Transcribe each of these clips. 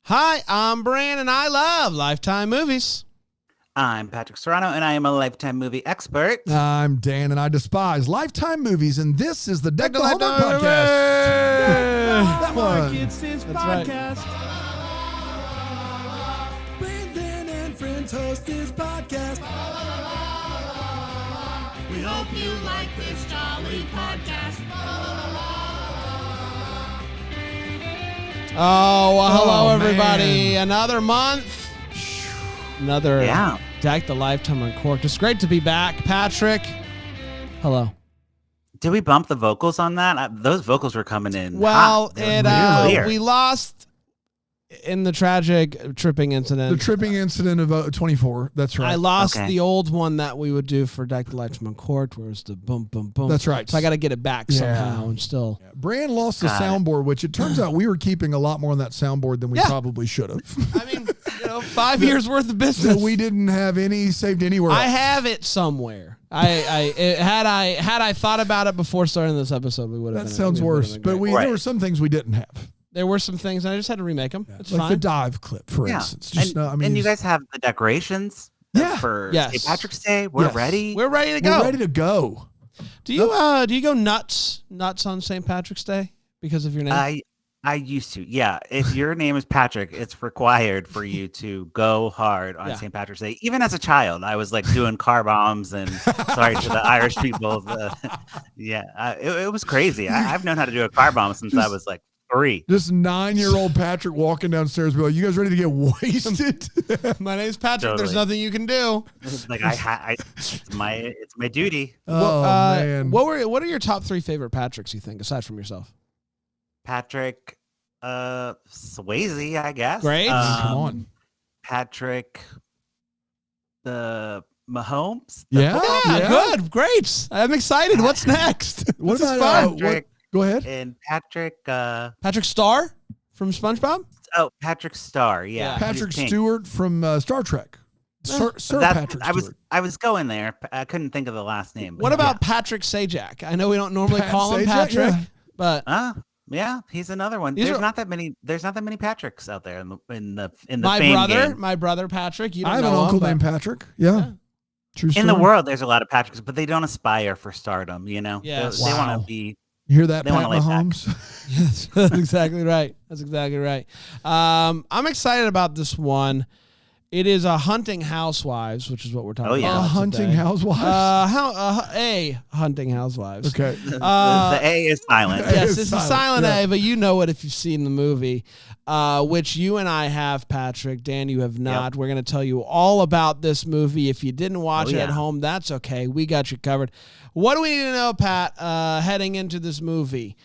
Hi, I'm Bran, and I love Lifetime movies. I'm Patrick Serrano, and I am a Lifetime movie expert. I'm Dan, and I despise Lifetime movies, and this is the Deck the Hallmark podcast. That one. It's his podcast. Brandon and friends host this podcast. We hope you like this jolly podcast. Oh, well, hello, Oh, everybody. man. Another month. Another Deck the Lifetime Uncorked. It's great to be back. Patrick, hello. Did we bump the vocals on that? Those vocals were coming in. Well, hot. we lost in the tragic tripping incident. The tripping incident of 24. That's right. I lost Okay. the old one that we would do for Deck the Lifetime Uncorked, where it's the boom, boom, boom. That's right. So I got to get it back somehow and still. Brand lost the Got it. soundboard, which it turns out we were keeping a lot more on that soundboard than we probably should have. I mean, 5 years worth of business. So we didn't have any saved anywhere else. I have it somewhere. Had I thought about it before starting this episode, we would have. That sounds worse. But there were some things we didn't have. There were some things, and I just had to remake them. It's like fine. the dive clip, for instance. And you guys have the decorations for St. Patrick's Day. We're ready. We're ready to go. We're ready to go. Do you go nuts on St. Patrick's Day because of your name? I used to. Yeah. If your name is Patrick, it's required for you to go hard on St. Patrick's Day. Even as a child, I was like doing car bombs and sorry to the Irish people. It was crazy. I've known how to do a car bomb since I was like 3. This 9-year-old Patrick walking downstairs, be like, "You guys ready to get wasted?" My name's Patrick. Totally. There's nothing you can do. It's like it's my duty. Oh man! What are your top 3 favorite Patricks you think, aside from yourself? Patrick, Swayze, I guess. Great. Come on, Patrick, the Mahomes. Yeah. Good, great. I'm excited. What's next? What This is about fun. Patrick Go ahead. and Patrick. Patrick Starr from SpongeBob. Oh, Patrick Starr. Yeah, Patrick he's pink. Stewart from Star Trek. Sir Patrick Stewart. I was going there. I couldn't think of the last name. What about Patrick Sajak? I know we don't normally call him Sajak, Patrick, yeah. but Yeah, he's another one. These There's are- not that many Patricks out there in the my fame brother, game. my brother Patrick. You don't I have know an uncle him, named Patrick. Yeah. True story. In the world, there's a lot of Patricks, but they don't aspire for stardom. You know, Yes. they Wow. want to be. You hear that, They Pat wanna lay back. Mahomes? Yes, that's exactly right. That's exactly right. I'm excited about this one. It is a Hunting Housewives, which is what we're talking Oh, yeah. about. Hunting today. Housewives. A Hunting Housewives. Okay. The A is silent. Yes, It's it's a silent silent, A, but you know it if you've seen the movie, which you and I have, Patrick. Dan, you have not. We're going to tell you all about this movie. If you didn't watch it at home, that's okay. We got you covered. What do we need to know, Pat, heading into this movie,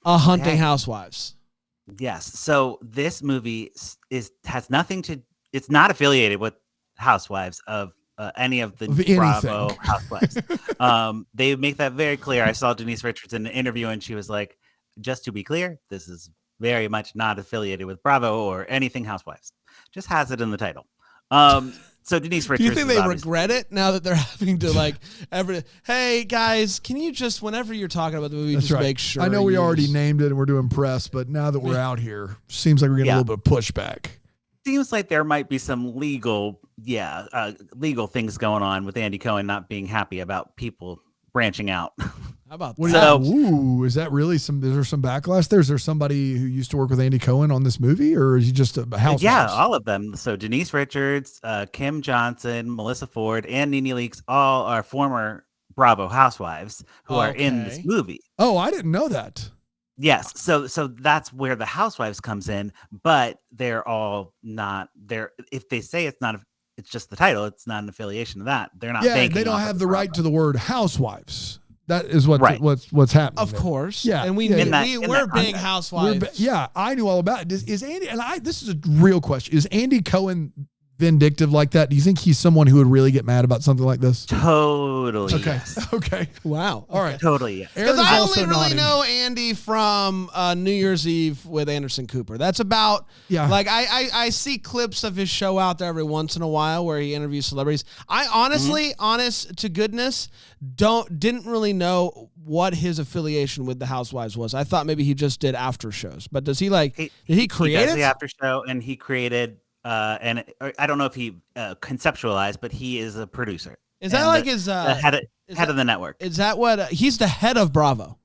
A Hunting Housewives? Yes. So this movie has nothing to. It's not affiliated with Housewives of any of the Bravo Housewives. They make that very clear. I saw Denise Richards in an interview, and she was like, "Just to be clear, this is very much not affiliated with Bravo or anything Housewives. Just has it in the title." So Denise Richards. Do you think they regret it now that they're having to hey guys, can you just, whenever you're talking about the movie, That's just right. make sure? I know we already named it and we're doing press, but now that we're out here, seems like we're getting a little bit of pushback. Seems like there might be some legal things going on with Andy Cohen not being happy about people branching out. How about What that? is that really is there some backlash there? Is there somebody who used to work with Andy Cohen on this movie, or is he just a housewife? Yeah, all of them. So Denise Richards, Kim Johnson, Melissa Ford, and Nene Leakes all are former Bravo housewives who are in this movie. Oh, I didn't know that. Yes, so that's where the Housewives comes in, but they're all not there. If they say it's not, it's just the title. It's not an affiliation of that. They're not. Yeah, they don't have the right to the word housewives. That is what's happening. Of there. course. Yeah, And we're being housewives. I knew all about it. Is Andy, and this is a real question. Is Andy Cohen vindictive like that? Do you think he's someone who would really get mad about something like this? Totally. Okay. Yes. Okay. Wow. All right. Totally. Yes. Because Aaron's I also only really nodding. know Andy from New Year's Eve with Anderson Cooper. That's about, like, I see clips of his show out there every once in a while where he interviews celebrities. I honestly, honest to goodness, didn't really know what his affiliation with the Housewives was. I thought maybe he just did after shows. But does he, like, did he create he does it? the after show, and he created, and I don't know if he conceptualized, but he is a producer. Is that like his head of the network? Is that what he's the head of Bravo?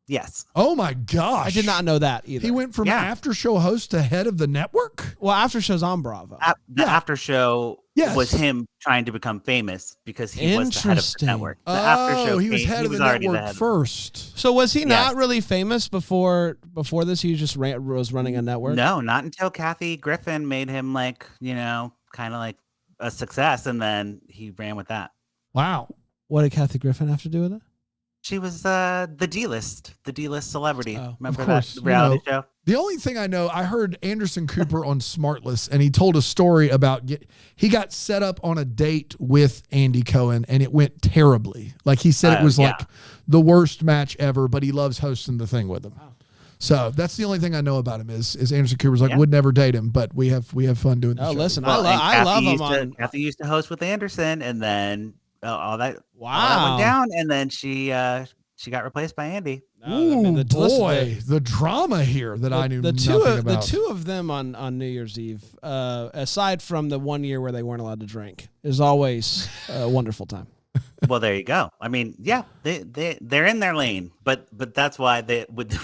Yes. Oh my gosh. I did not know that either. He went from after show host to head of the network? Well, after show's on Bravo. The after show was him trying to become famous because he was the head of the network. The after show he was head of the network first. So was he not really famous before this? He just was running a network? No, not until Kathy Griffin made him like, kind of like a success, and then he ran with that. Wow. What did Kathy Griffin have to do with it? She was the D-list celebrity. Remember course, that reality show? The only thing I know, I heard Anderson Cooper on Smartless, and he told a story about he got set up on a date with Andy Cohen, and it went terribly. Like he said, it was like the worst match ever, but he loves hosting the thing with him. Wow. So that's the only thing I know about him is Anderson Cooper's like would never date him, but we have fun doing the show. Listen, well, I love him. Kathy used to host with Anderson, and then all that went down, and then she got replaced by Andy. The drama here that I knew nothing about. The two of them on New Year's Eve, aside from the 1 year where they weren't allowed to drink, is always a wonderful time. Well, there you go. I mean, they're in their lane, but that's why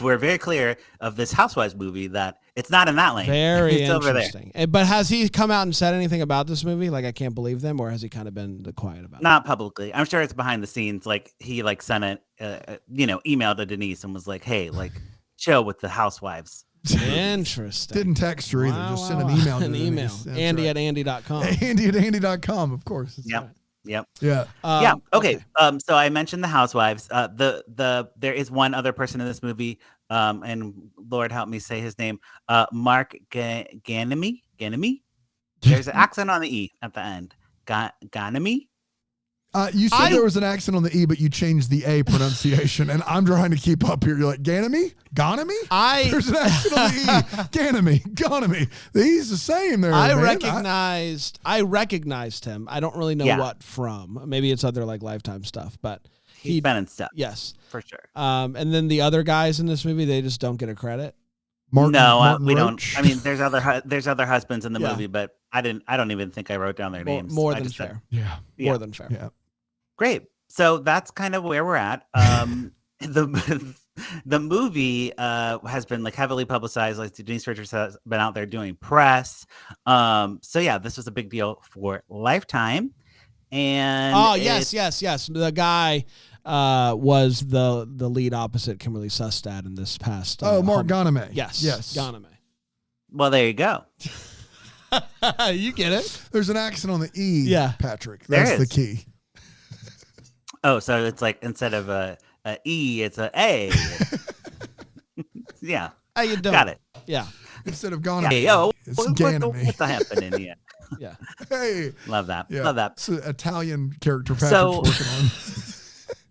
we're very clear of this Housewives movie that it's not in that lane. Very it's interesting. over there. But has he come out and said anything about this movie? Like, I can't believe them, or has he kind of been quiet about it? Not publicly. I'm sure it's behind the scenes. Like he sent email to Denise and was like, "Hey, like, chill with the Housewives." Interesting. Didn't text her either. Just sent an email. An email. Andy at Andy.com. Andy at Andy.com, of course. Yep. Right. Yep. Yeah. Okay. So I mentioned the Housewives. There is one other person in this movie, and Lord help me say his name. Mark Ganemy. There's an accent on the E at the end. Ganemy. You said there was an accent on the E, but you changed the A pronunciation, and I'm trying to keep up here. You're like, Ganemy? There's an accent on the E. Ganemy. The E's the same there, I recognized him. I don't really know what from. Maybe it's other, like, Lifetime stuff, but he's been in stuff. Yes. For sure. And then the other guys in this movie, they just don't get a credit. Martin we Roach? don't. I mean, there's other husbands in the movie, but I don't even think I wrote down their names. More than fair. More than fair. Yeah. Great. So that's kind of where we're at. The movie has been like heavily publicized. Like Denise Richards has been out there doing press. This was a big deal for Lifetime. And yes. The guy was the lead opposite Kimberly Sustad in this past. Mark Ganemy. Yes. Ganemy. Well, there you go. You get it. There's an accent on the E. Yeah, Patrick. That's the key. Oh, so it's like instead of a E, it's a A. Yeah. How you doing? Got it. Yeah. Instead of Ganemy. Hey, what's happening? Yeah. Yeah. Hey. Love that. Yeah. Love that. It's an Italian character Patrick's working on.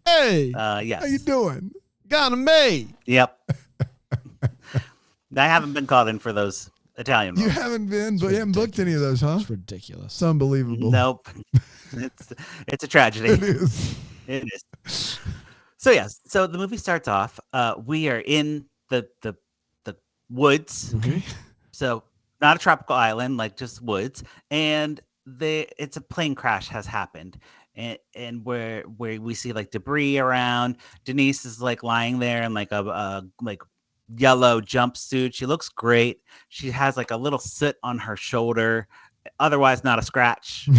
Hey. Yes. How you doing? Ganemy. Yep. I haven't been called in for those Italian ones. You haven't been, but you haven't booked any of those, huh? It's ridiculous. It's unbelievable. Nope. It's a tragedy. It is. It is. So yes. So the movie starts off. We are in the woods. Okay. So not a tropical island, like just woods. And it's a plane crash has happened. And where we see like debris around. Denise is like lying there in like a yellow jumpsuit. She looks great. She has like a little soot on her shoulder, otherwise not a scratch.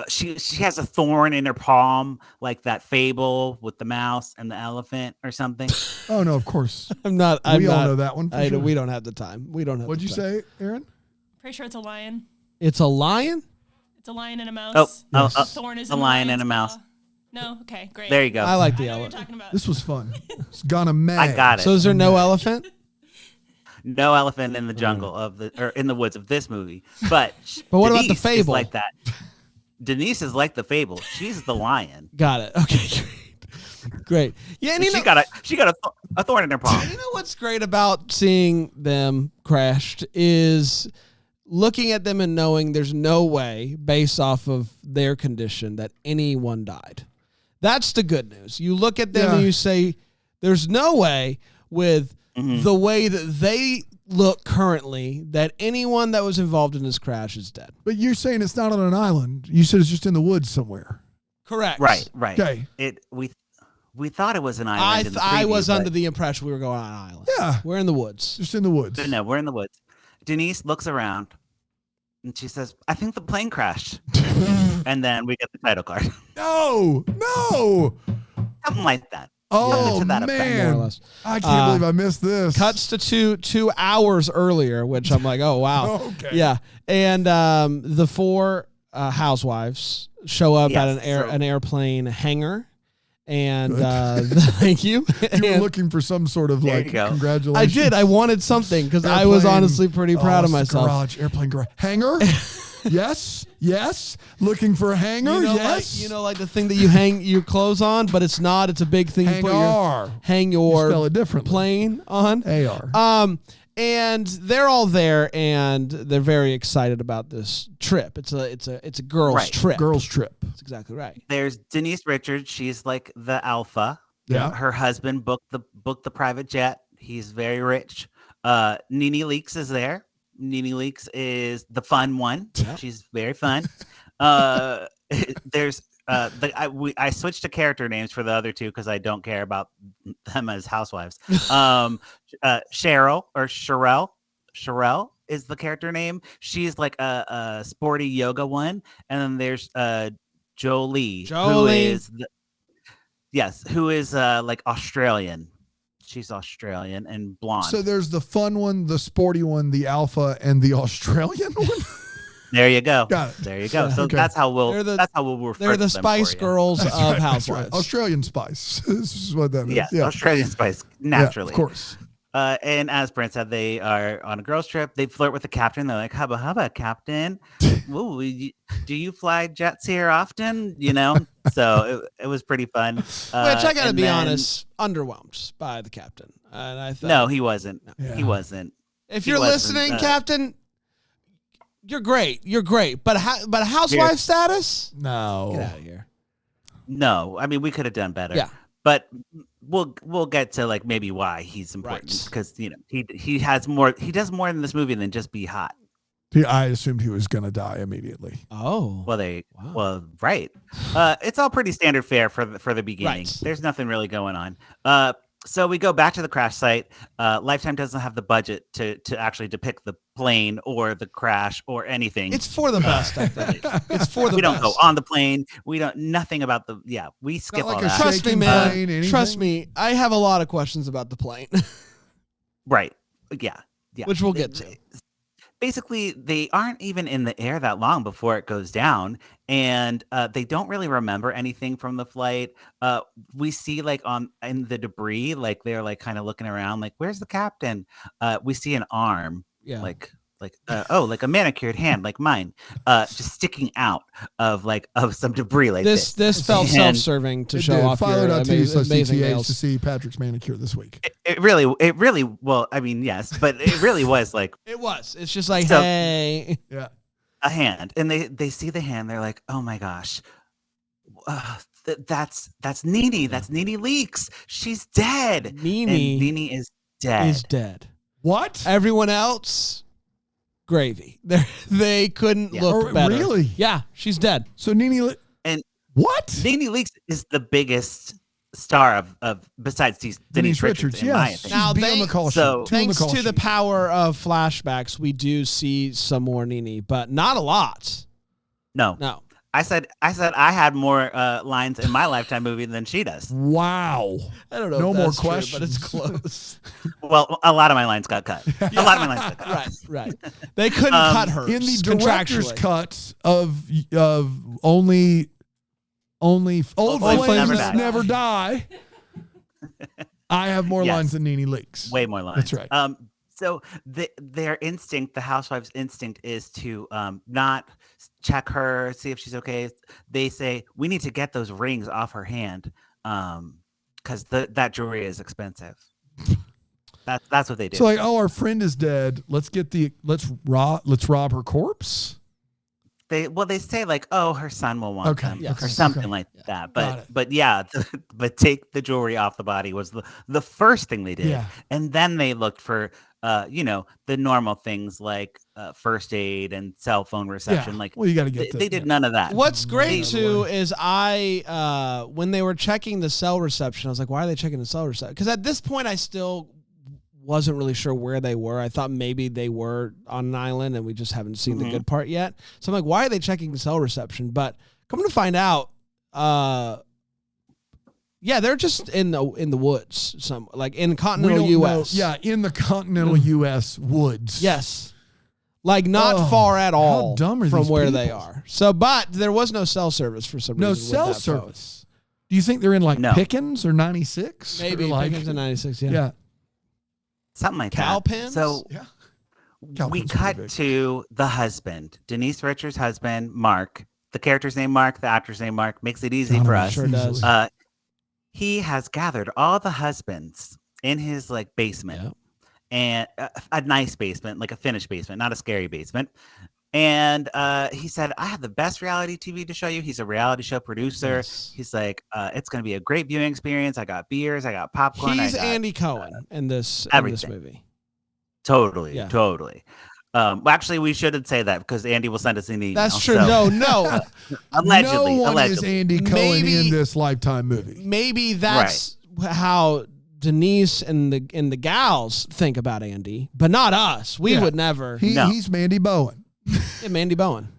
She has a thorn in her palm, like that fable with the mouse and the elephant or something. Oh no, of course. We all know that one. For sure. We don't have the time. What'd you say, Aaron? Pretty sure it's a lion. It's a lion? It's a lion and a mouse. Thorn is a in the lion lion's and a mouse. paw. No, okay, great. There you go. I like the I know what you're elephant. talking about. This was fun. It's gonna I got it. So is there no elephant? No elephant in the jungle or in the woods of this movie. But what Denise about the fable? Is like that. Denise is like the fable. She's the lion. Got it. Okay, great. Yeah, and she got a thorn in her paw. You know what's great about seeing them crashed is looking at them and knowing there's no way, based off of their condition, that anyone died. That's the good news. You look at them and you say, there's no way with the way that they look currently that anyone that was involved in this crash is dead. But you're saying it's not on an island. You said it's just in the woods somewhere. Correct. Right. Okay. We thought it was an island. I was under the impression we were going on an island. Yeah. We're in the woods. Just in the woods. But no, we're in the woods. Denise looks around and she says, I think the plane crashed. And then we get the title card. No. Something like that. Oh, to that man. More or less. I can't believe I missed this. Cuts to two hours earlier, which I'm like, oh, wow. Okay. Yeah. And the four housewives show up at an airplane hangar. And thank you. You were looking for some sort of congratulations. I did. I wanted something because I was honestly pretty proud of myself. Airplane garage. Hangar? Yes. Looking for a hanger? Yes. Like the thing that you hang your clothes on, but it's not. It's a big thing you hang your spell it differently. Plane on. AR. And they're all there, and they're very excited about this trip. It's a girls' trip. Girls' trip. That's exactly right. There's Denise Richards. She's like the alpha. Yeah. Her husband booked the private jet. He's very rich. Nene Leakes is there. Nene Leakes is the fun one. Yeah. She's very fun. There's I switched to character names for the other two because I don't care about them as housewives. Cheryl is the character name. She's like a sporty yoga one, and then there's Jolie. Who is like Australian. She's Australian and blonde. So there's the fun one, the sporty one, the alpha, and the Australian one. There you go. Got it. There you go. So that's how we'll refer They're the to them Spice Girls of Housewives. Right. Australian Spice. This is what that is. Yes, yeah. Australian Spice, naturally. Yeah, of course. And as Brent said, they are on a girls' trip. They flirt with the captain. They're like, hubba, captain. Ooh, do you fly jets here often? So it was pretty fun. Which I got to be honest, underwhelmed by the captain. And I thought, no, he wasn't. Yeah. He wasn't. If you're listening, Captain, you're great. But housewife status? No. Get out of here. No, I mean we could have done better. Yeah. But we'll get to like maybe why he's important because he has more. He does more in this movie than just be hot. I assumed he was going to die immediately. Oh. Well, right. It's all pretty standard fare for the beginning. Right. There's nothing really going on. So we go back to the crash site. Lifetime doesn't have the budget to actually depict the plane or the crash or anything. It's for the best, I think. It's for the best. We don't go on the plane. We don't nothing about we skip all that. Trust me, man. Trust me. I have a lot of questions about the plane. Right. Yeah. Which we'll get to. Basically, they aren't even in the air that long before it goes down, and they don't really remember anything from the flight. We see like in the debris, like they're like kind of looking around, like where's the captain? We see an arm, like a manicured hand, like mine, just sticking out of some debris like this. This felt self-serving to show off your amazing nails. To see Patrick's manicure this week. It really, well, I mean, yes, but it really was like it was. It's just like hey, a hand, and they see the hand. They're like, oh my gosh, that's Nene. That's Nene Leakes. She's dead. Nene is dead. Is dead. What? Everyone else. Gravy. They couldn't look better. Really? Yeah, she's dead. So Nene what? Nene Leakes is the biggest star of besides Denise Richards, in my opinion. Now, thanks to the sheet. power of flashbacks, we do see some more Nene, but not a lot. No. I said I had more lines in my Lifetime movie than she does. Wow. I don't know. No if more that's questions, true, but it's close. Well, a lot of my lines got cut. A lot of my lines got cut. Right. They couldn't cut her in the director's cut of only old flames never die. I have more lines than Nene Leakes. Way more lines. That's right. So their instinct, the housewives' instinct, is to not check her, see if she's okay. They say we need to get those rings off her hand, because that jewelry is expensive. That's what they do. So like, oh, our friend is dead. Let's rob her corpse. They say like, oh, her son will want them, or something like that. But take the jewelry off the body was the first thing they did. Yeah. And then they looked for the normal things like first aid and cell phone reception. Like, well, you got to get they did none of that. What's great too is when they were checking the cell reception, I was like, why are they checking the cell reception? Because at this point I still wasn't really sure where they were. I thought maybe they were on an island and we just haven't seen the good part yet. So I'm like, why are they checking the cell reception? But come to find out, they're just in the woods, like in continental U.S. Yeah, in the continental U.S. woods. Yes, like not far at all from where people? They are. So, but there was no cell service for some reason. No cell service. Do you think they're in Pickens or 96? Maybe like, Pickens and 96. Yeah. Yeah. Something like Cowpens? So we cut to the husband, Denise Richards' husband, Mark. The character's name Mark, the actor's name Mark. Makes it easy for us. Sure does. He has gathered all the husbands in his basement, and a nice basement, like a finished basement, not a scary basement. And he said, I have the best reality TV to show you. He's a reality show producer. Yes. He's like, it's going to be a great viewing experience. I got beers. I got popcorn. He's Andy Cohen in this movie. Totally. Actually, we shouldn't say that because Andy will send us an email. That's true. So, no. Allegedly. No one is Andy Cohen in this Lifetime movie. Maybe that's how Denise and the gals think about Andy, but not us. We would never. He's Mandy Bowen. Yeah, Mandy Bowen.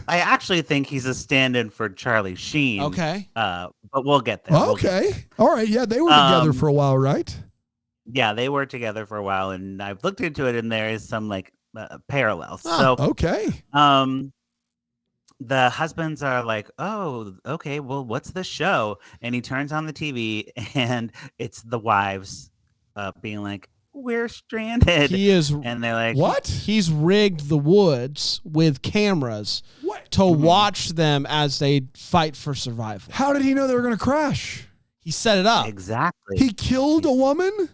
I actually think he's a stand-in for Charlie Sheen. Okay. But we'll get there. Okay. All right. Yeah, they were together for a while, right? Yeah, they were together for a while, and I've looked into it, and there is some parallels. Okay. The husbands are like, oh, okay, well, what's the show? And he turns on the TV, and it's the wives being like, we're stranded. And they're like, what? He's rigged the woods with cameras to watch them as they fight for survival. How did he know they were going to crash? He set it up. Exactly. He killed a woman?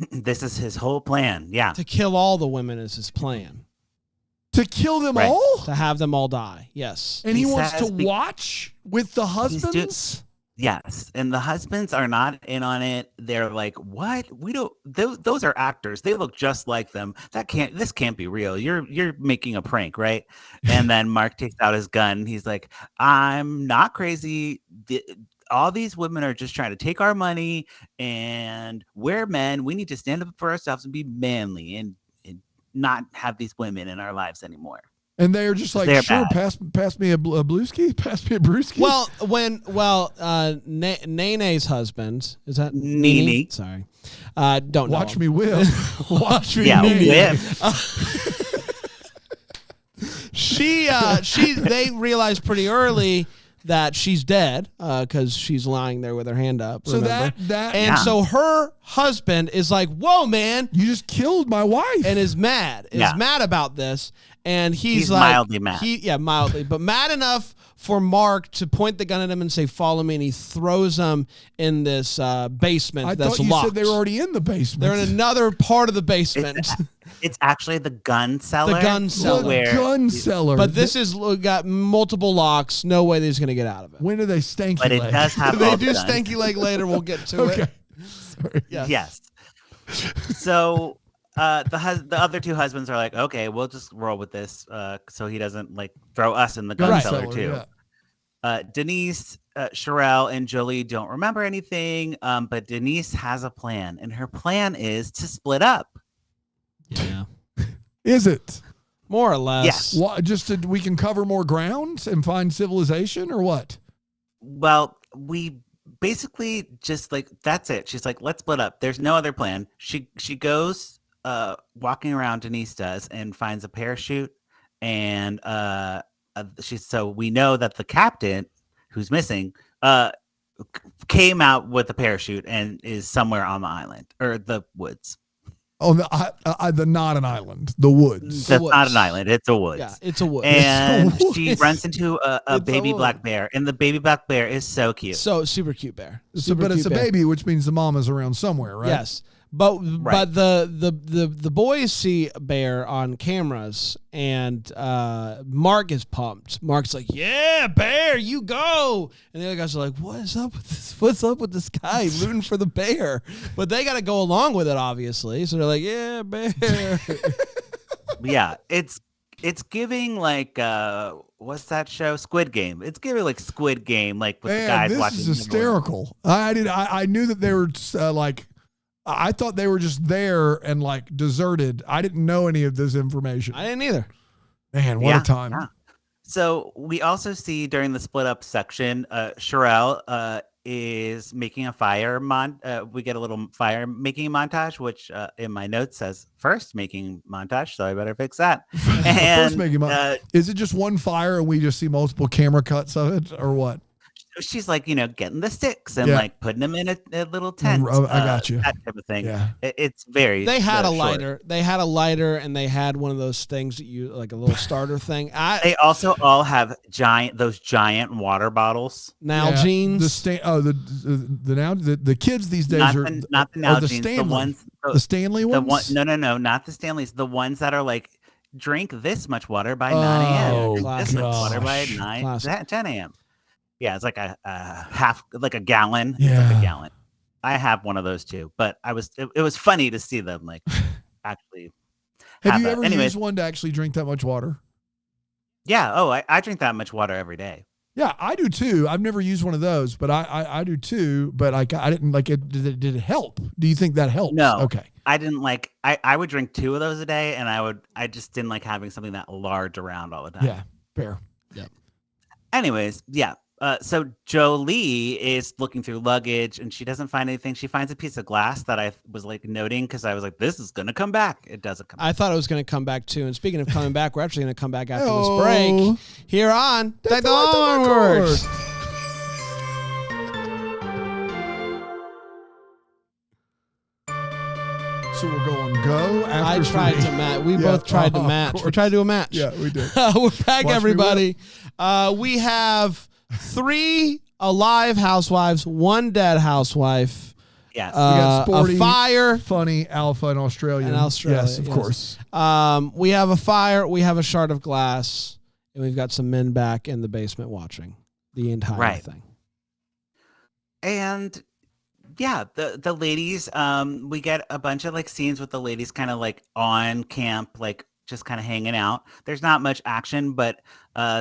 This is his whole plan. Yeah. To kill all the women is his plan. To kill them all? To have them all die. Yes. And he wants to watch with the husbands? Yes, and the husbands are not in on it. They're like, "What? We don't. Those are actors. They look just like them. This can't be real. You're making a prank, right?" And then Mark takes out his gun. He's like, "I'm not crazy. All these women are just trying to take our money, and we're men. We need to stand up for ourselves and be manly and not have these women in our lives anymore." And they're just like, sure, pass me a blueski, pass me a brewski. Nene's husband, is that Nene? Sorry. Don't know. Watch me whip. Watch me whip. They realized pretty early that she's dead because she's lying there with her hand up. So so her husband is like, "Whoa, man, you just killed my wife," and is mad about this. And he's like mildly mad. Mildly, but mad enough for Mark to point the gun at him and say, "Follow me," and he throws him in this basement that's locked. I thought you said they were already in the basement. They're in another part of the basement. It's actually the gun cellar. The gun cellar. But this is got multiple locks. No way he's going to get out of it. When do they stanky leg? But it does have They do stanky leg later. We'll get to it. Sorry. Yes. So the other two husbands are like, okay, we'll just roll with this so he doesn't throw us in the gun cellar too. Yeah. Denise, Sherelle, and Jolie don't remember anything, but Denise has a plan, and her plan is to split up. Yeah. Is it? More or less. Yes. What, just so we can cover more ground and find civilization, or what? Well, we basically just that's it. She's like, let's split up. There's no other plan. She goes walking around, Denise does, and finds a parachute, and so we know that the captain who's missing came out with a parachute and is somewhere on the island or the woods. On the not an island, the woods. That's not an island. It's a woods. Yeah, it's a woods. And she runs into a baby black bear, and the baby black bear is so cute. So super cute bear. But it's a baby, which means the mama's around somewhere, right? Yes. But the boys see a bear on cameras, and Mark is pumped. Mark's like, "Yeah, bear, you go!" And the other guys are like, "What's up with this? What's up with this guy rooting for the bear?" But they got to go along with it, obviously. So they're like, "Yeah, bear." Yeah, it's giving like what's that show? Squid Game. It's giving like Squid Game, like with the guys watching. This is hysterical. I knew that they were like. I thought they were just there and like deserted. I didn't know any of this information. I didn't either. Man, what a time. Yeah. So we also see during the split up section, Sherelle is making a fire. We get a little fire making montage, which in my notes says first making montage. So I better fix that. And first making montage. Is it just one fire and we just see multiple camera cuts of it or what? She's like, getting the sticks and like putting them in a little tent. I got you. That type of thing. Yeah. It's very. They had a lighter. They had a lighter, and they had one of those things that you like a little starter thing. They also all have giant water bottles. Nalgene's. The kids these days not the Nalgene's. The ones. The Stanley ones. No, not the Stanleys. The ones that are like drink this much water by 9 a.m. This much water by 10 a.m. Yeah, it's like a half, like a gallon. Yeah. It's like a gallon. I have one of those too, but it was funny to see them like actually. Have you ever used one to actually drink that much water? Yeah. Oh, I drink that much water every day. Yeah, I do too. I've never used one of those, but I do too. But I didn't like it. Did it help? Do you think that helps? No. Okay. I didn't like. I would drink 2 of those a day, and I just didn't like having something that large around all the time. Yeah. Fair. Yep. Anyways, yeah. So Jolie is looking through luggage and she doesn't find anything. She finds a piece of glass that I was like noting because I was like, this is going to come back. It doesn't come back. I thought it was going to come back too. And speaking of coming back, we're actually going to come back after this break. Here on Take the Onwards. So we'll go on go after I tried to match. We both tried to match. We tried to do a match. Yeah, we did. We're back, everybody. We have 3 alive housewives, 1 dead housewife. Yes. We got sporty, a fire, funny alpha and Australian. Yes, of course. We have a fire. We have a shard of glass, and we've got some men back in the basement watching the entire thing. And yeah, the ladies. We get a bunch of like scenes with the ladies, kind of like on camp, like just kind of hanging out. There's not much action, but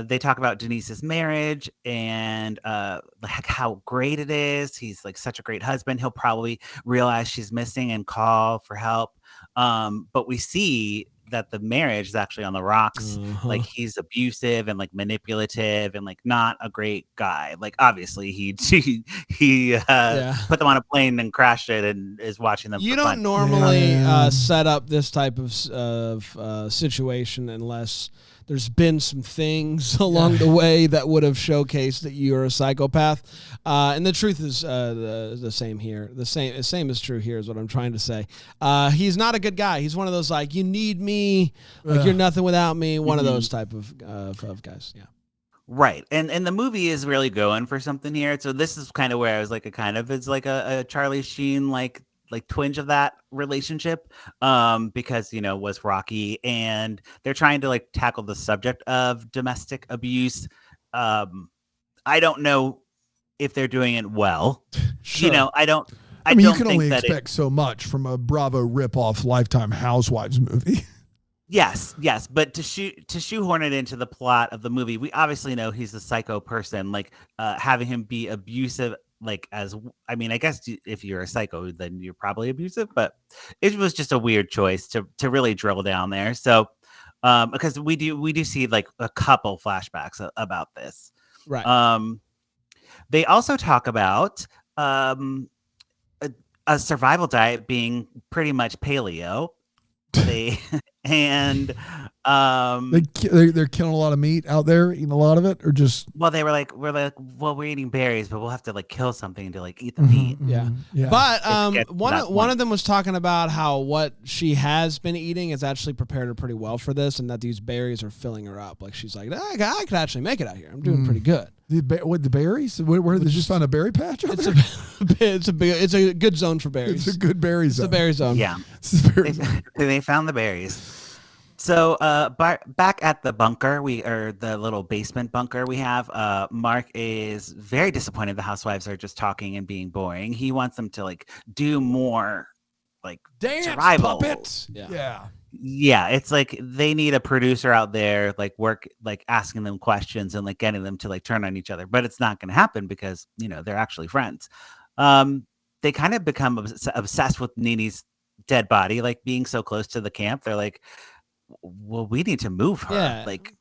they talk about Denise's marriage and like how great it is. He's like such a great husband. He'll probably realize she's missing and call for help. But we see that the marriage is actually on the rocks. Like he's abusive and like manipulative and like not a great guy. Like obviously he put them on a plane and crashed it and is watching them. You don't normally set up this type of situation unless there's been some things along the way that would have showcased that you're a psychopath. And the truth is the same here. The same is true here is what I'm trying to say. He's not a good guy. He's one of those like, you need me, like you're nothing without me. One of those type of guys. Yeah. Right. And the movie is really going for something here. So this is kind of where I was like, it's like a Charlie Sheen, like twinge of that relationship, because was rocky and they're trying to like tackle the subject of domestic abuse. I don't know if they're doing it well. Sure. I don't you can only expect so much from a Bravo ripoff Lifetime Housewives movie. Yes, but to shoehorn it into the plot of the movie, we obviously know he's a psycho person. Like having him be abusive, like I guess if you're a psycho, then you're probably abusive. But it was just a weird choice to really drill down there. So because we do see like a couple flashbacks about this. Right. They also talk about a survival diet being pretty much paleo. They and they're killing a lot of meat out there, eating a lot of it, or just well, we're like, we're eating berries, but we'll have to like kill something to like eat the meat. Yeah. But one of them was talking about how what she has been eating has actually prepared her pretty well for this, and that these berries are filling her up. Like she's like, I could actually make it out here. I'm doing pretty good. The berries? Where did you just find a berry patch? It's a good zone for berries. It's a good berry zone. It's a berry zone. Yeah, zone. They found the berries. So back at the bunker, the little basement bunker we have, Mark is very disappointed the housewives are just talking and being boring. He wants them to like do more like dance survival. Puppets. Yeah. Yeah, it's like they need a producer out there like work like asking them questions and like getting them to like turn on each other, but it's not going to happen because they're actually friends. They kind of become obsessed with Nini's dead body, like being so close to the camp. They're like, well, we need to move her. Yeah. Like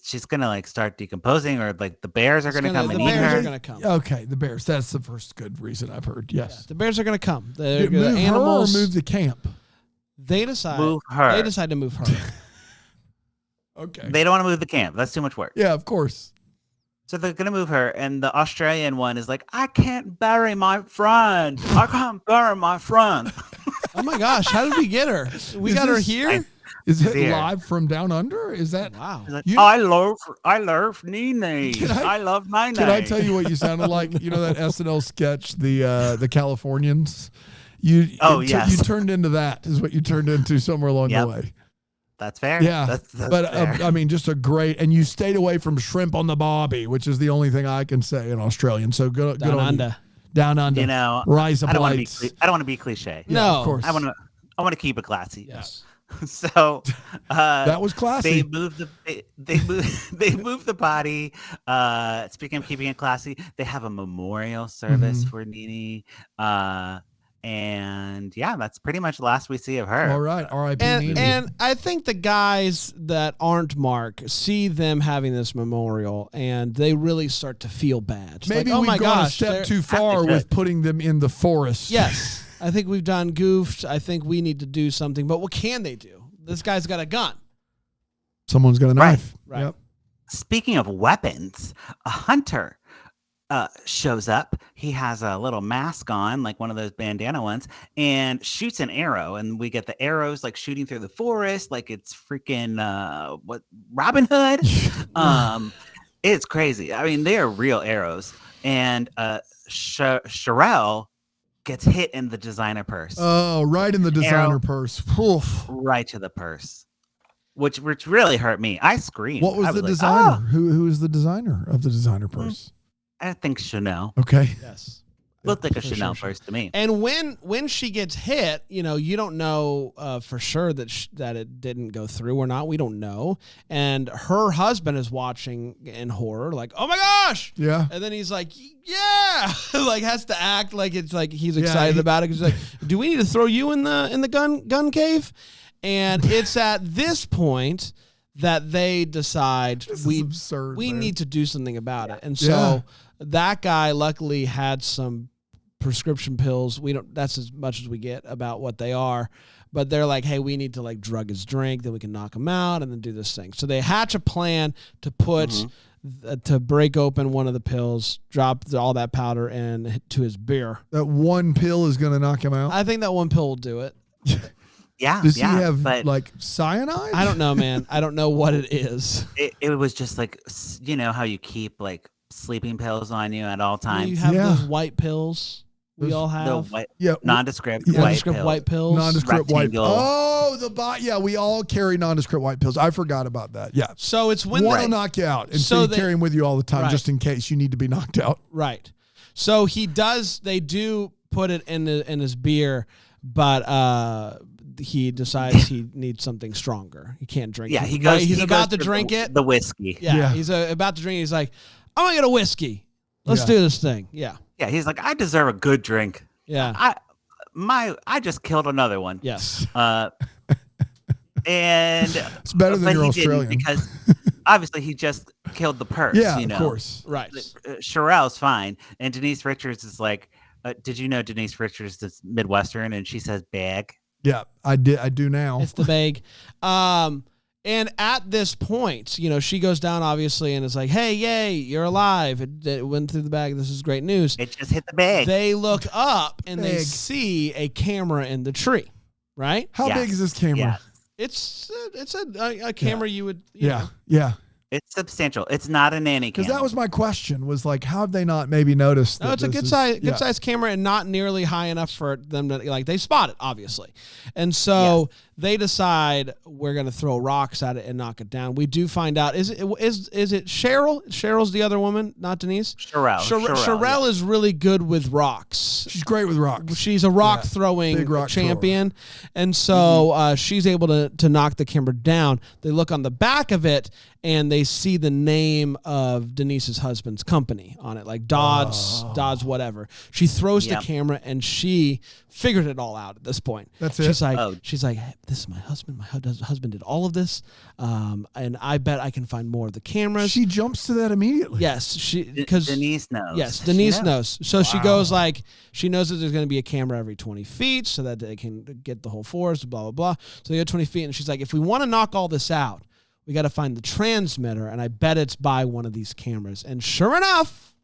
she's gonna like start decomposing, or like the bears are gonna come and eat her. The bears are gonna come. Okay, the bears. That's the first good reason I've heard. Yes, the bears are gonna come. Move animals, her or move the camp. They decide. Move her. They decide to move her. Okay. They don't want to move the camp. That's too much work. Yeah, of course. So they're gonna move her, and the Australian one is like, I can't bury my friend. I can't bury my friend. Oh my gosh, how did we get her? We got her here? Is it live from down under? Is that wow? Like, I love Nene. I love Nene. Can I tell you what you sounded like? You know that SNL sketch, the Californians? You turned into that is what you turned into somewhere along the way. That's fair. Yeah, that's but fair. I mean, just a great, and you stayed away from shrimp on the bobby, which is the only thing I can say in Australian. So good down on under. You. Down under. Rise of lights. I don't want to be cliche. No, of course. I want to keep it classy. Yes. So that was classy. They moved the body. Speaking of keeping it classy, they have a memorial service for Nene. And yeah, that's pretty much the last we see of her. All right, R.I.P. Nene. And I think the guys that aren't Mark see them having this memorial, and they really start to feel bad. It's Maybe like, we've gone a step too far with putting them in the forest. Yes, I think we've done goofed. I think we need to do something. But what can they do? This guy's got a gun. Someone's got a knife. Right. Yep. Speaking of weapons, a hunter shows up. He has a little mask on, like one of those bandana ones, and shoots an arrow. And we get the arrows like shooting through the forest, like it's freaking Robin Hood. It's crazy. I mean, they are real arrows. And Sherelle gets hit in the designer purse. Oh, right in the designer purse. Oof. Right to the purse. Which really hurt me. I screamed. What was the designer? Who is the designer of the designer purse? I think Chanel. Okay. Yes. Looked like a Chanel purse to me. And when she gets hit, you don't know for sure that it didn't go through or not. We don't know. And her husband is watching in horror, like, oh my gosh. Yeah. And then he's like, yeah, like has to act like it's like he's excited about it. Cause he's like, do we need to throw you in the gun cave? And it's at this point that they decide we need to do something about it. And so that guy luckily had some prescription pills. That's as much as we get about what they are, but they're like, hey, we need to like drug his drink, then we can knock him out and then do this thing. So they hatch a plan to put to break open one of the pills, drop all that powder into his beer. That one pill is going to knock him out. I think that one pill will do it. Yeah. Does he have like cyanide? I don't know, man. I don't know what it is. It was just like, how you keep like sleeping pills on you at all times. You have those white pills. We all have nondescript white pills. Nondescript white. Oh, we all carry nondescript white pills. I forgot about that. Yeah. So it's when one will knock you out, and so you carry them with you all the time, just in case you need to be knocked out. Right. So they do put it in his beer, but he decides he needs something stronger. He can't drink it. Yeah, he's about to drink it. The whiskey. Yeah. He's about to drink it. He's like, I'm going to get a whiskey. Let's do this thing. Yeah. Yeah, he's like, I deserve a good drink. Yeah. I just killed another one. Yes. And it's better than your Australian. Because obviously he just killed the purse. Yeah, of course. Right. Sherelle's fine. And Denise Richards is like, did you know Denise Richards is Midwestern? And she says bag. Yeah, I do now. It's the bag. And at this point, she goes down obviously and is like, "Hey, yay, you're alive! It went through the bag. This is great news." It just hit the bag. They look up and they see a camera in the tree. Right? How big is this camera? It's a camera you would. Yeah. It's substantial. It's not a nanny camera. Because that was my question, was like, how have they not maybe noticed that? No, it's a good size camera and not nearly high enough for them to, they spot it, obviously. And so they decide we're going to throw rocks at it and knock it down. We do find out, is it Cheryl? Cheryl's the other woman, not Denise? Cheryl is really good with rocks. She's great with rocks. She's a rock throwing champion. Thrower. And so she's able to knock the camera down. They look on the back of it and they see the name of Denise's husband's company on it, like Dodds, whatever. She throws the camera and she figured it all out at this point. That's it. She's like, hey, this is my husband. My husband did all of this, and I bet I can find more of the cameras. She jumps to that immediately. Yes, because Denise knows. Yes, Denise knows. So she goes she knows that there's going to be a camera every 20 feet so that they can get the whole forest. Blah blah blah. So they go 20 feet, and she's like, if we want to knock all this out, we got to find the transmitter, and I bet it's by one of these cameras. And sure enough,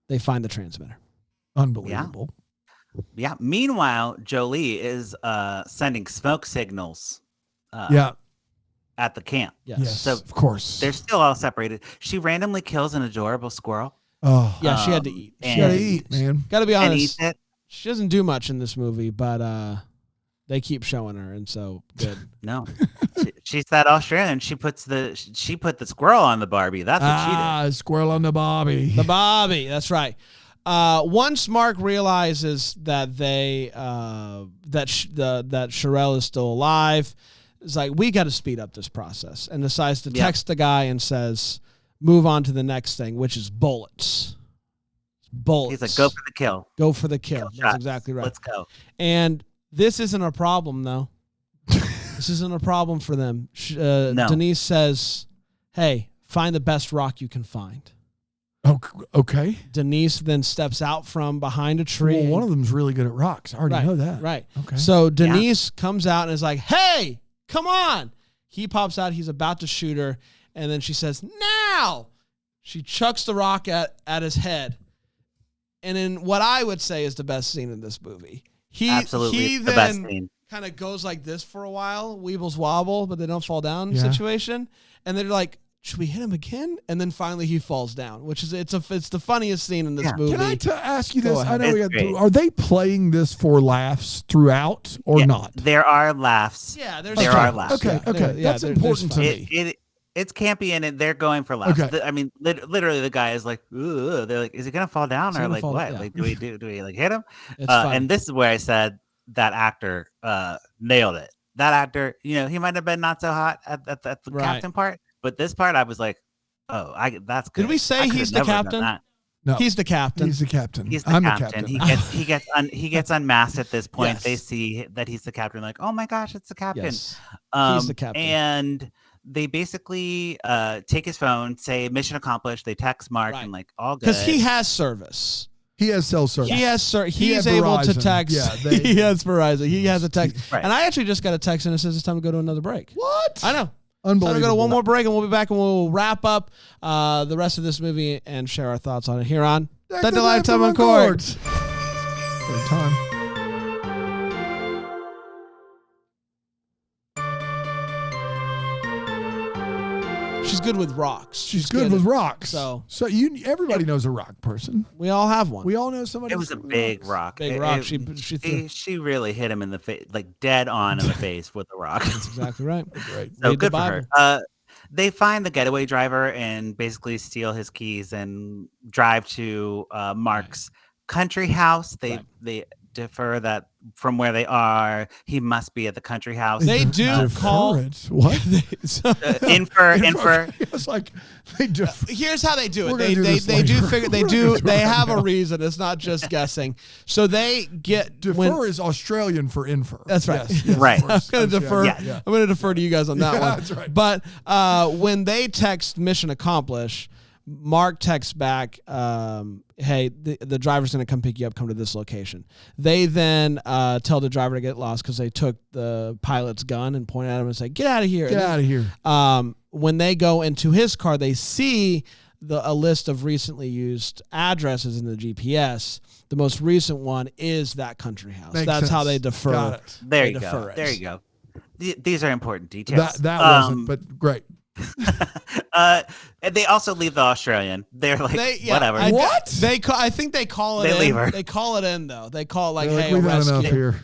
they find the transmitter. Unbelievable. Yeah. Meanwhile, Jolie is sending smoke signals. At the camp. Yes. So of course they're still all separated. She randomly kills an adorable squirrel. Oh yeah, she had to eat. She had to eat, man. Got to be honest. She doesn't do much in this movie, but they keep showing her, and so good. No, she's that Australian. She put the squirrel on the Barbie. That's what she did. Squirrel on the Barbie. The Barbie. That's right. Once Mark realizes that that Sherelle is still alive, it's like, we got to speed up this process, and decides to text the guy and says, "Move on to the next thing," which is bullets. Bullets. He's like, "Go for the kill. Go for the kill." That's exactly right. Let's go. And this isn't a problem, though. This isn't a problem for them. No. Denise says, "Hey, find the best rock you can find." Okay. Denise then steps out from behind a tree. Well, one of them's really good at rocks. I already know that. Right. Okay. So Denise comes out and is like, "Hey, come on." He pops out. He's about to shoot her. And then she says, "Now." She chucks the rock at his head. And in what I would say is the best scene in this movie. Absolutely the best scene. Kind of goes like this for a while, weebles wobble, but they don't fall down situation. And they're like, should we hit him again? And then finally he falls down, which is it's the funniest scene in this movie. Can I ask you this? I know are they playing this for laughs throughout or not? There are laughs. Yeah, there are laughs. Okay. That's important to me. It's campy and they're going for laughs. Okay. I mean, literally the guy is like, "Ooh," they're like, "Is he gonna fall down or like what? Yeah. Like, do we like hit him?" Funny. And this is where I said that actor nailed it. That actor, he might have been not so hot at the captain part, but this part I was like, "Oh, that's good." Did we say he's the captain? No, he's the captain. He's the captain. He's the captain. He gets unmasked at this point. Yes. They see that he's the captain. Like, oh my gosh, it's the captain. Yes. He's the captain. And they basically take his phone, say mission accomplished. They text Mark and like all good because he has service. He has cell service. He's able to text. Yeah, he has Verizon. He has a text. Right. And I actually just got a text and it says it's time to go to another break. What? I know. Unbelievable. Time to go to one more break and we'll be back and we'll wrap up the rest of this movie and share our thoughts on it here on The Lifetime on Court. Third time. She's good with rocks. She's good with rocks. So everybody knows a rock person. We all have one. We all know somebody. It was a big rock. Big rock. She really hit him in the face, like dead on in the face with the rock. That's exactly right. Great. So good for her. They find the getaway driver and basically steal his keys and drive to Mark's country house. They defer that from where they are, he must be at the country house. They do call it. What? Infer. It's like they do. Here's how they do it. They have a reason. It's not just guessing. So they get defer is Australian for infer. That's right. Yes, right. I'm gonna defer. Yeah. I'm gonna defer to you guys on that one. That's right. But when they text mission accomplished, Mark texts back, hey, the driver's going to come pick you up, come to this location. They then tell the driver to get lost because they took the pilot's gun and pointed at him and said, get out of here. Get out of here. When they go into his car, they see a list of recently used addresses in the GPS. The most recent one is that country house. Makes That's sense. how they defer. Got it. There you go. There you go. These are important details. That wasn't, but great. And they also leave the Australian. They're like, whatever. I think they call it they in. Leave her. They call it in, though. They call it like, They're hey, we've had rescue. enough here.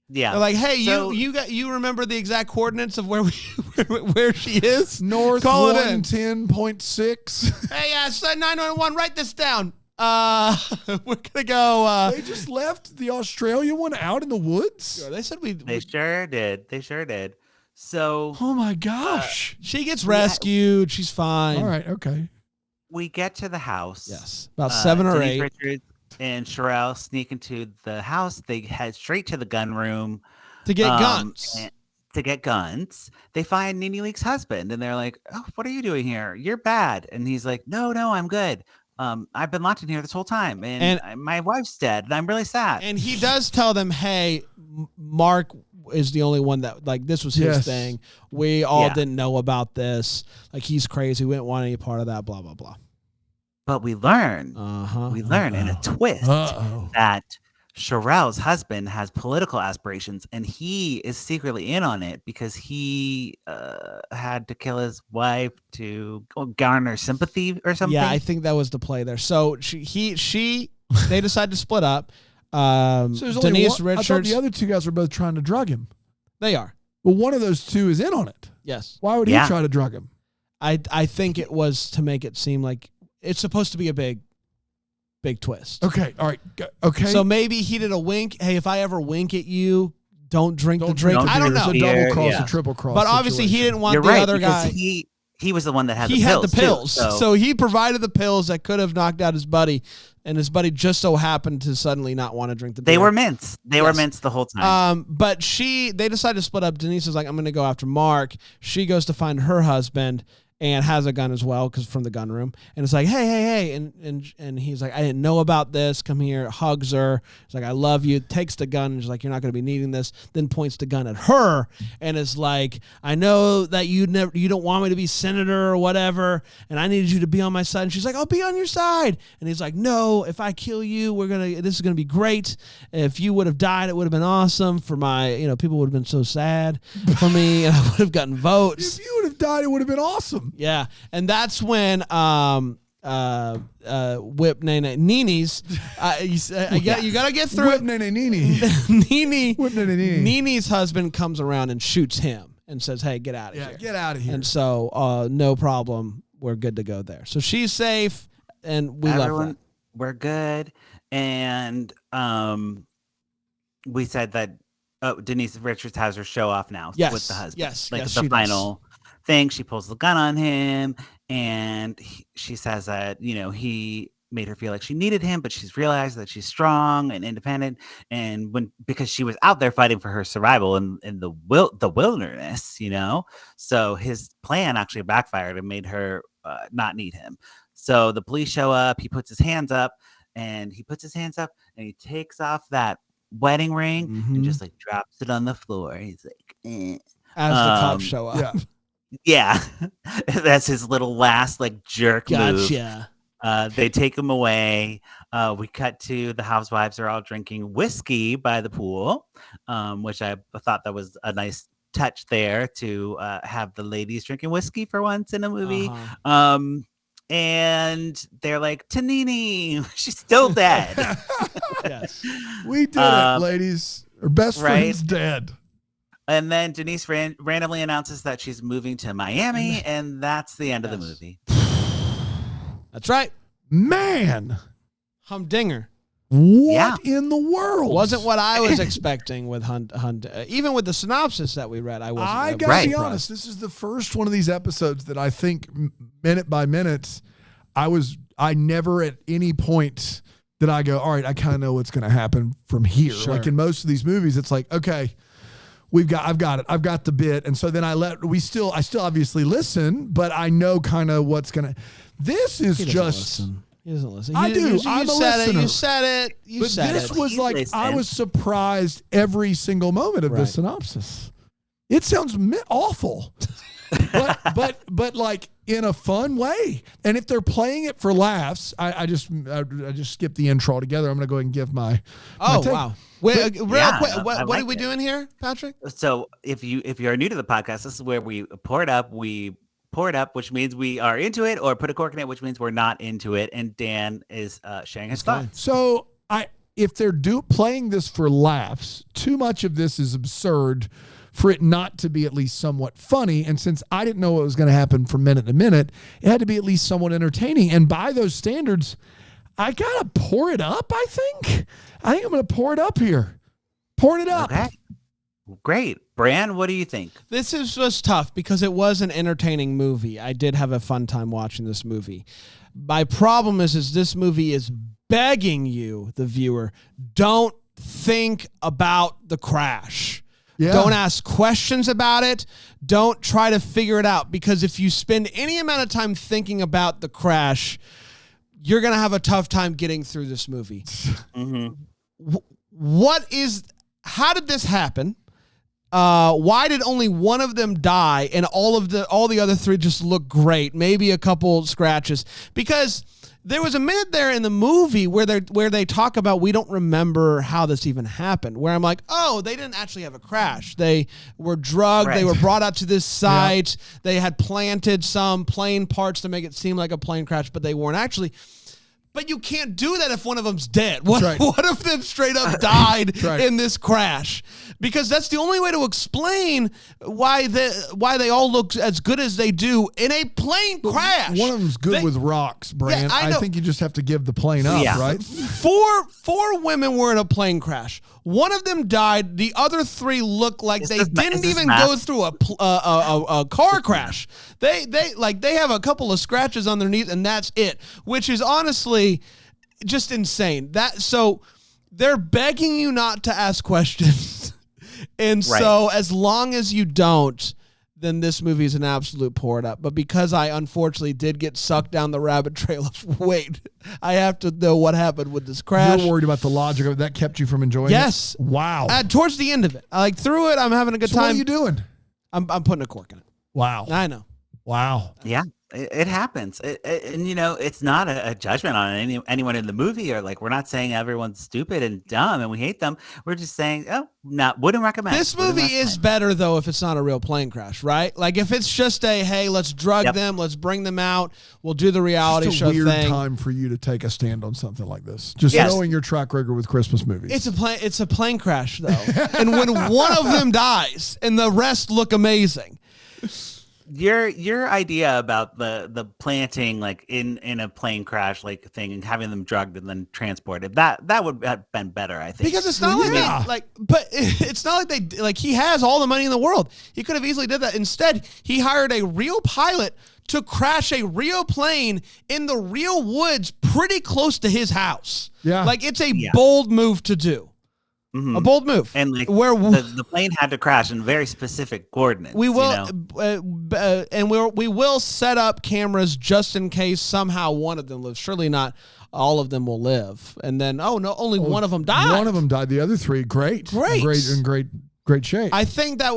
Yeah. They're like, hey, So- you remember the exact coordinates of where she is? North Call it in. 110.6. Hey, 911, write this down. We're gonna go. They just left the Australian one out in the woods. They said They sure did. They sure did. So Oh my gosh. she gets rescued. She's fine. All right. Okay. we get to the house. Yes, about 7 or Denise 8. Richards and Sherelle sneak into the house. They head straight to the gun room To get guns. To get guns. They find Nene Leak's husband, and they're like, "Oh, what are you doing here? You're bad." And he's like, "No, I'm good. I've been locked in here this whole time, and my wife's dead, and I'm really sad." And he does tell them, hey, Mark is the only one that, like, this was his thing. We all didn't know about this. Like, he's crazy. We didn't want any part of that, blah, blah, blah. But we learn in a twist that Sherelle's husband has political aspirations, and he is secretly in on it because he had to kill his wife to garner sympathy or something. Yeah, I think that was the play there. So they decide to split up. So Denise Richards. I thought the other two guys were both trying to drug him. They are. Well, one of those two is in on it. Yes. Why would he try to drug him? I think it was to make it seem like it's supposed to be a big twist. Okay. All right. Okay. So maybe he did a wink. Hey, if I ever wink at you, don't drink the drink. drink the I don't beer. know. It's a double cross, Yeah. a triple cross. But obviously he didn't want You're the right, other because guy. He was the one that had He the had pills. the pills. Too, So he provided the pills that could have knocked out his buddy. And his buddy just so happened to suddenly not want to drink the beer. They were mints. They were mints the whole time. But they decided to split up. Denise is like, I'm going to go after Mark. She goes to find her husband and has a gun as well because from the gun room. And it's like, hey. And he's like, I didn't know about this. Come here. Hugs her. He's like, I love you. Takes the gun. And she's like, you're not going to be needing this. Then points the gun at her and is like, I know that you don't want me to be senator or whatever. And I needed you to be on my side. And she's like, I'll be on your side. And he's like, no, if I kill you, this is going to be great. If you would have died, it would have been awesome for my, people would have been so sad for me and I would have gotten votes. If you would have died, it would have been awesome. Yeah, and that's when Whip Nene's. You gotta get through Whip it. Nene. Nene's husband comes around and shoots him and says, "Hey, get out of here! Get out of here!" And so, no problem. We're good to go there. So she's safe, and we love that. We're good, and we said that Denise Richards has her show off now with the husband. Yes, like yes, the she final thing. She pulls the gun on him, and she says that he made her feel like she needed him, but she's realized that she's strong and independent, and because she was out there fighting for her survival in the wilderness, so his plan actually backfired and made her not need him. So the police show up. He puts his hands up, and he takes off that wedding ring and just like drops it on the floor. He's like, eh. As the cops show up. Yeah. That's his little last like jerk move. They take him away. We cut to the housewives are all drinking whiskey by the pool, which I thought that was a nice touch there to have the ladies drinking whiskey for once in a movie. And they're like, Tanini, she's still dead. Yes. We did it, ladies. Her best friend's dead. And then Denise randomly announces that she's moving to Miami, and that's the end of the movie. That's right. Man. Humdinger. What in the world? Wasn't what I was expecting with Hunt. Even with the synopsis that we read, I wasn't. I gotta be honest. This is the first one of these episodes that I think minute by minute, I never at any point did I go, all right, I kind of know what's going to happen from here. Sure. Like in most of these movies, it's like, okay, I've got it. I've got the bit. And so then I still obviously listen, but I know kind of what's going to, this is just. He doesn't listen. I do. I'm a listener. You said it. But this was like, I was surprised every single moment of the synopsis. It sounds awful, but like in a fun way. And if they're playing it for laughs, I just skipped the intro altogether. I'm going to go ahead and give my take. Wow. Wait, real quick. What are we doing here, Patrick? So if you're new to the podcast, this is where we pour it up. We pour it up, which means we are into it, or put a cork in it, which means we're not into it. And Dan is sharing his thoughts. So if they're playing this for laughs, too much of this is absurd for it not to be at least somewhat funny. And since I didn't know what was going to happen from minute to minute, it had to be at least somewhat entertaining. And by those standards, I got to pour it up, I think. I'm going to pour it up here. Pouring it up. Okay. Great. Bran, what do you think? This was tough because it was an entertaining movie. I did have a fun time watching this movie. My problem is this movie is begging you, the viewer, don't think about the crash. Yeah. Don't ask questions about it. Don't try to figure it out, because if you spend any amount of time thinking about the crash, you're going to have a tough time getting through this movie. Mm-hmm. How did this happen? Why did only one of them die and all the other three just look great? Maybe a couple scratches, because there was a minute there in the movie where they talk about, we don't remember how this even happened, where I'm like, oh, they didn't actually have a crash. They were drugged. Right. They were brought out to this site. Yeah. They had planted some plane parts to make it seem like a plane crash, but they weren't actually. But you can't do that if one of them's dead. What if them straight up died in this crash? Because that's the only way to explain why they all look as good as they do in a plane crash. One of them's good with rocks, Bran. Yeah, I think you just have to give the plane up, right? Four women were in a plane crash. One of them died. The other three look like they didn't even go through a car crash. They have a couple of scratches underneath, and that's it, which is honestly just insane. So they're begging you not to ask questions. And so as long as you don't, then this movie is an absolute pour it up. But because I unfortunately did get sucked down the rabbit trail of, wait, I have to know what happened with this crash. You're worried about the logic of it. That kept you from enjoying it? Yes. Wow. Towards the end of it. Through it, I'm having a good time. What are you doing? I'm putting a cork in it. Wow. I know. Wow. Yeah. It happens. And it's not a judgment on anyone in the movie, or like, we're not saying everyone's stupid and dumb and we hate them. We're just saying, wouldn't recommend. This movie is better though if it's not a real plane crash, right? Like if it's just hey, let's drug them, let's bring them out, we'll do the reality show thing. It's a weird time for you to take a stand on something like this. Just knowing your track record with Christmas movies. It's a plane crash though. And when one of them dies and the rest look amazing. Your idea about the planting like in a plane crash like thing and having them drugged and then transported, that would have been better, I think. Because it's not but it's not like he has all the money in the world. He could have easily did that. Instead, he hired a real pilot to crash a real plane in the real woods pretty close to his house. Yeah. Like it's a bold move to do. Mm-hmm. A bold move, and like where the plane had to crash in very specific coordinates. We will, we will set up cameras just in case somehow one of them lives. Surely not all of them will live. And then only one of them died. One of them died. The other three, great shape. I think that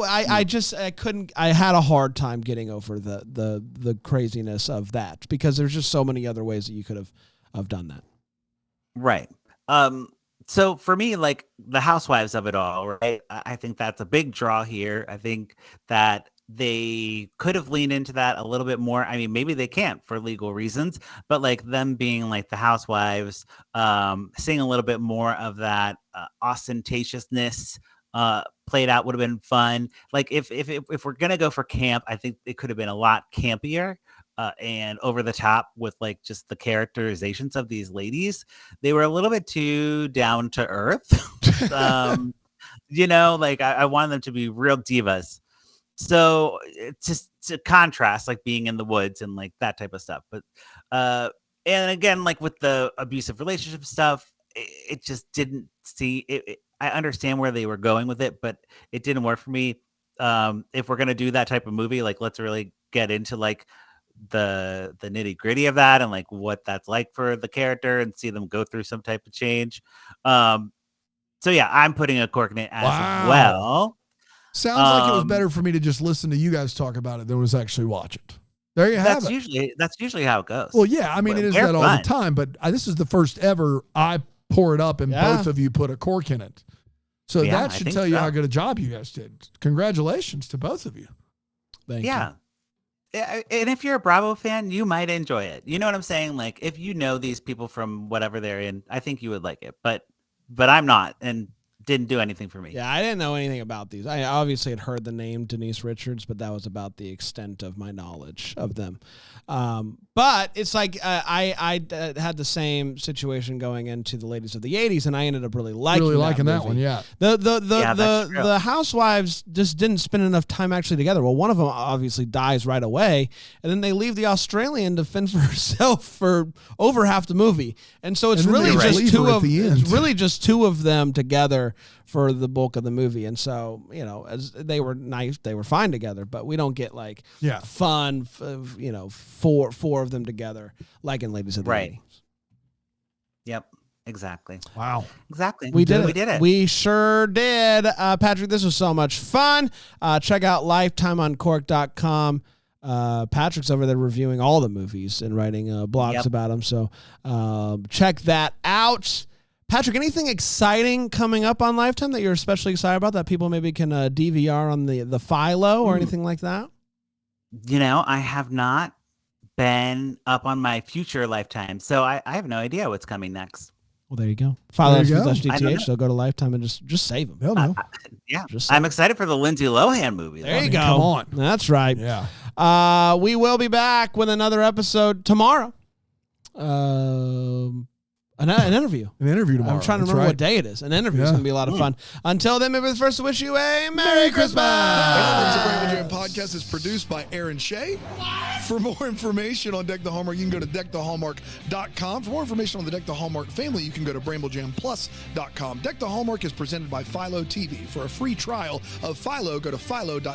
I couldn't. I had a hard time getting over the craziness of that, because there's just so many other ways that you could have done that. Right. So for me, like the Housewives of it all, right? I think that's a big draw here. I think that they could have leaned into that a little bit more. I mean, maybe they can't for legal reasons, but like them being like the Housewives, seeing a little bit more of that ostentatiousness played out would have been fun. Like if we're gonna go for camp, I think it could have been a lot campier. And over the top with like just the characterizations of these ladies. They were a little bit too down to earth. Like I wanted them to be real divas. So just to contrast, like being in the woods and like that type of stuff. But and again, like with the abusive relationship stuff, it just didn't see it. I understand where they were going with it, but it didn't work for me. If we're gonna do that type of movie, like let's really get into like the nitty gritty of that and like what that's like for the character and see them go through some type of change. So yeah, I'm putting a cork in it as well. Sounds like it was better for me to just listen to you guys talk about it than was actually watch it. There you have it. That's usually how it goes. Well, yeah, I mean, it is that all the time, but this is the first ever I pour it up and both of you put a cork in it. So that should tell you how good a job you guys did. Congratulations to both of you. Thank you. And if you're a Bravo fan, you might enjoy it. You know what I'm saying? Like if you know these people from whatever they're in, I think you would like it. But I'm not, and didn't do anything for me. Yeah, I didn't know anything about these. I obviously had heard the name Denise Richards, but that was about the extent of my knowledge of them. But it's like I had the same situation going into the Ladies of the 80s, and I ended up really liking that one. Yeah. The Housewives just didn't spend enough time actually together. Well, one of them obviously dies right away, and then they leave the Australian to fend for herself for over half the movie, and so it's really just two of them together for the bulk of the movie. And so, as they were nice, they were fine together, but we don't get like fun, four of them together like in Ladies of the 80s. Yep. Exactly. Wow. Exactly. We did it. We sure did. Patrick, this was so much fun. Check out lifetimeoncork.com. Patrick's over there reviewing all the movies and writing blogs about them. So check that out. Patrick, anything exciting coming up on Lifetime that you're especially excited about that people maybe can DVR on the Philo or anything like that? I have not been up on my future Lifetime, so I have no idea what's coming next. Well, there you go. Philo.DTH, so go to Lifetime and just save them. They'll know. I'm excited for the Lindsay Lohan movie. There you go. Come on. That's right. Yeah. We will be back with another episode tomorrow. An interview. An interview tomorrow. I'm trying to remember what day it is. An interview is going to be a lot of fun. Until then, maybe the first to wish you a Merry Christmas. The Bramble Jam podcast is produced by Aaron Shea. For more information on Deck the Hallmark, you can go to deckthehallmark.com. For more information on the Deck the Hallmark family, you can go to bramblejamplus.com. Deck the Hallmark is presented by Philo TV. For a free trial of Philo, go to philo.tv/DTH.